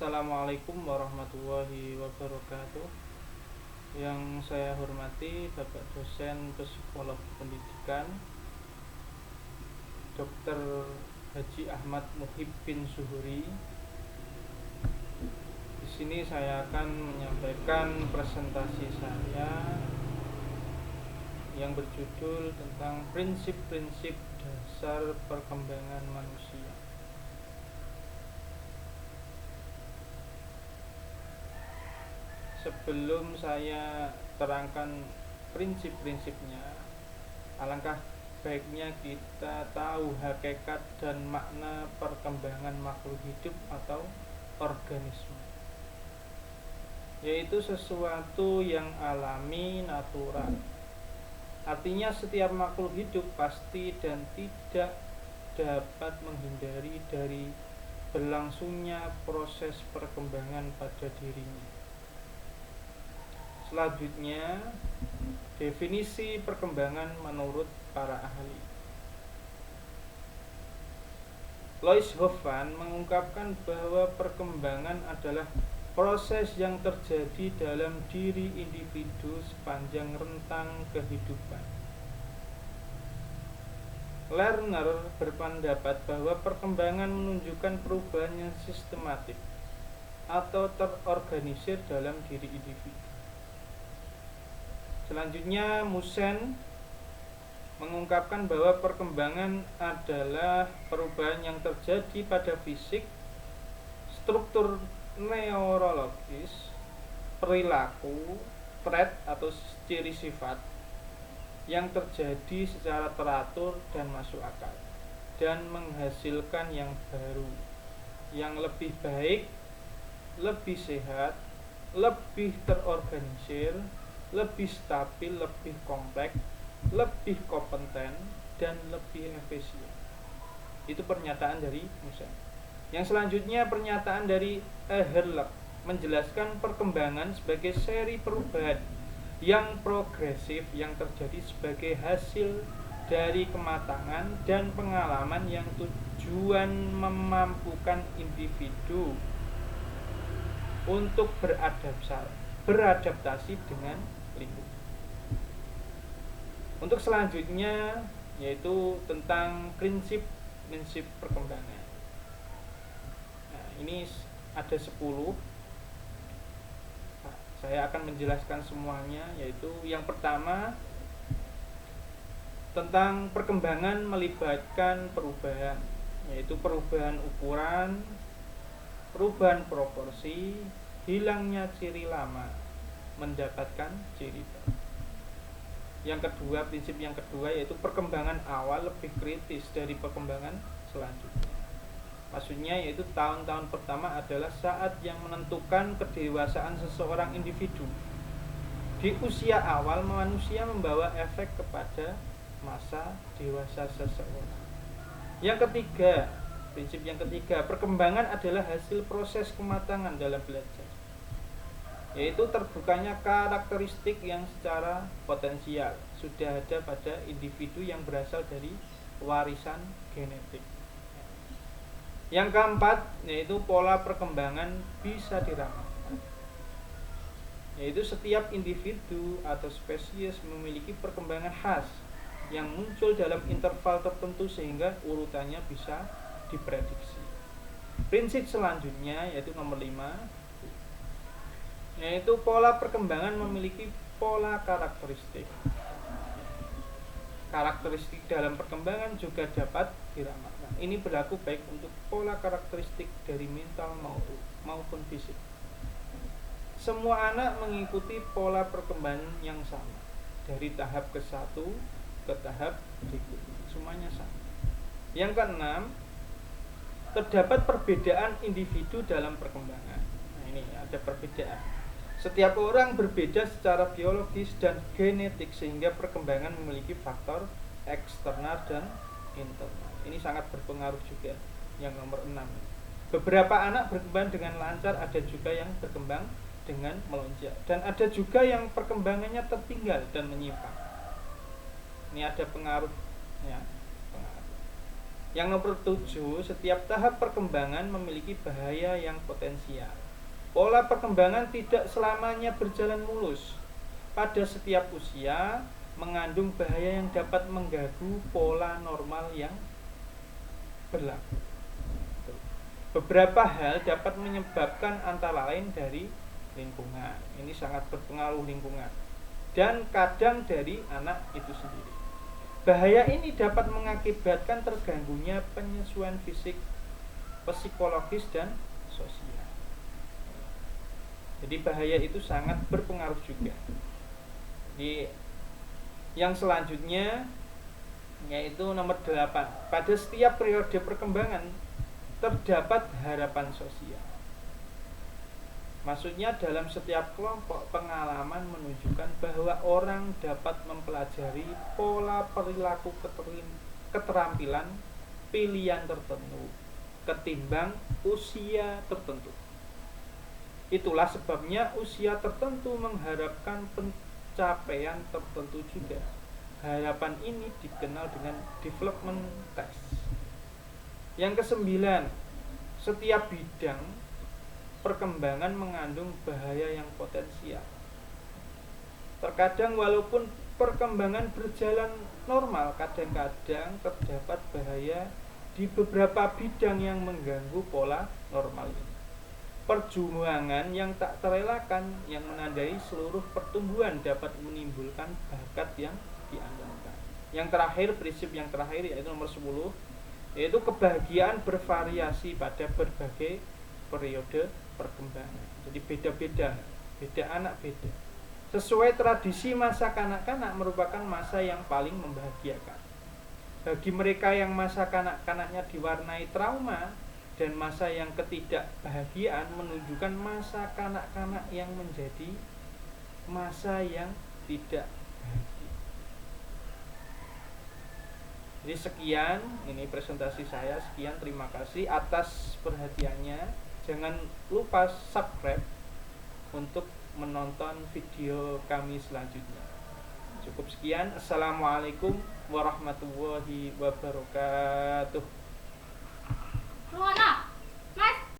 Assalamualaikum warahmatullahi wabarakatuh. Yang saya hormati Bapak dosen psikologi pendidikan Dr. Haji Ahmad Muhib bin Zuhuri. Di sini saya akan menyampaikan presentasi saya yang berjudul tentang prinsip-prinsip dasar perkembangan manusia. Sebelum saya terangkan prinsip-prinsipnya, alangkah baiknya kita tahu hakikat dan makna perkembangan makhluk hidup atau organisme, yaitu sesuatu yang alami, natural. Artinya setiap makhluk hidup pasti dan tidak dapat menghindari dari berlangsungnya proses perkembangan pada dirinya. Selanjutnya, definisi perkembangan menurut para ahli. Lois Hoffman mengungkapkan bahwa perkembangan adalah proses yang terjadi dalam diri individu sepanjang rentang kehidupan. Lerner berpendapat bahwa perkembangan menunjukkan perubahan yang sistematik atau terorganisir dalam diri individu. Selanjutnya, Musen mengungkapkan bahwa perkembangan adalah perubahan yang terjadi pada fisik, struktur neurologis, perilaku, trait atau ciri sifat yang terjadi secara teratur dan masuk akal dan menghasilkan yang baru, yang lebih baik, lebih sehat, lebih terorganisir, lebih stabil, lebih kompleks, lebih kompeten, dan lebih efisien. Itu pernyataan dari Musen. Yang selanjutnya pernyataan dari Ehrlich menjelaskan perkembangan sebagai seri perubahan yang progresif yang terjadi sebagai hasil dari kematangan dan pengalaman yang tujuan memampukan individu untuk beradaptasi dengan lingkungan. Untuk selanjutnya yaitu tentang prinsip perkembangan. Nah, ini ada 10. Saya akan menjelaskan semuanya, yaitu yang pertama tentang perkembangan melibatkan perubahan, yaitu perubahan ukuran, perubahan proporsi, hilangnya ciri lama, mendapatkan ciri baru. Prinsip yang kedua yaitu perkembangan awal lebih kritis dari perkembangan selanjutnya. Maksudnya yaitu tahun-tahun pertama adalah saat yang menentukan kedewasaan seseorang individu. Di usia awal manusia membawa efek kepada masa dewasa seseorang. Prinsip yang ketiga, perkembangan adalah hasil proses kematangan dalam belajar, yaitu terbukanya karakteristik yang secara potensial sudah ada pada individu yang berasal dari warisan genetik. Yang keempat, yaitu pola perkembangan bisa diramalkan, yaitu setiap individu atau spesies memiliki perkembangan khas yang muncul dalam interval tertentu sehingga urutannya bisa diprediksi. Prinsip selanjutnya yaitu nomor 5, yaitu pola perkembangan memiliki pola karakteristik. Karakteristik dalam perkembangan juga dapat diramalkan. Ini berlaku baik untuk pola karakteristik dari mental maupun fisik. Semua anak mengikuti pola perkembangan yang sama dari tahap ke-1 ke tahap berikutnya. Semuanya sama. Yang keenam, terdapat perbedaan individu dalam perkembangan. Nah, ini ada perbedaan. Setiap orang berbeda secara biologis dan genetik sehingga perkembangan memiliki faktor eksternal dan internal. Ini sangat berpengaruh juga. Yang nomor 6. Beberapa anak berkembang dengan lancar, ada juga yang berkembang dengan melonjak, dan ada juga yang perkembangannya tertinggal dan menyimpang. Ini ada pengaruhnya. Yang nomor 7, setiap tahap perkembangan memiliki bahaya yang potensial. Pola perkembangan tidak selamanya berjalan mulus. Pada setiap usia mengandung bahaya yang dapat mengganggu pola normal yang berlaku. Beberapa hal dapat menyebabkan antara lain dari lingkungan. Ini sangat berpengaruh lingkungan. Dan kadang dari anak itu sendiri. Bahaya ini dapat mengakibatkan terganggunya penyesuaian fisik, psikologis, dan sosial. Jadi bahaya itu sangat berpengaruh juga. Jadi yang selanjutnya yaitu nomor 8. Pada setiap periode perkembangan terdapat harapan sosial. Maksudnya dalam setiap kelompok pengalaman menunjukkan bahwa orang dapat mempelajari pola perilaku keterampilan pilihan tertentu ketimbang usia tertentu. Itulah sebabnya usia tertentu mengharapkan pencapaian tertentu juga. Harapan ini dikenal dengan development test. Yang kesembilan, setiap bidang perkembangan mengandung bahaya yang potensial. Terkadang walaupun perkembangan berjalan normal, kadang-kadang terdapat bahaya di beberapa bidang yang mengganggu pola normal ini. Perjuangan yang tak terelakkan yang menandai seluruh pertumbuhan dapat menimbulkan bakat yang diandalkan. Yang terakhir, prinsip yang terakhir yaitu nomor 10, yaitu kebahagiaan bervariasi pada berbagai periode perkembangan. Jadi beda-beda, beda anak beda. Sesuai tradisi, masa kanak-kanak merupakan masa yang paling membahagiakan. Bagi mereka yang masa kanak-kanaknya diwarnai trauma dan masa yang ketidakbahagiaan menunjukkan masa kanak-kanak yang menjadi masa yang tidak bahagia. Jadi sekian, ini presentasi saya. Sekian, terima kasih atas perhatiannya. Jangan lupa subscribe untuk menonton video kami selanjutnya. Cukup sekian. Assalamualaikum warahmatullahi wabarakatuh.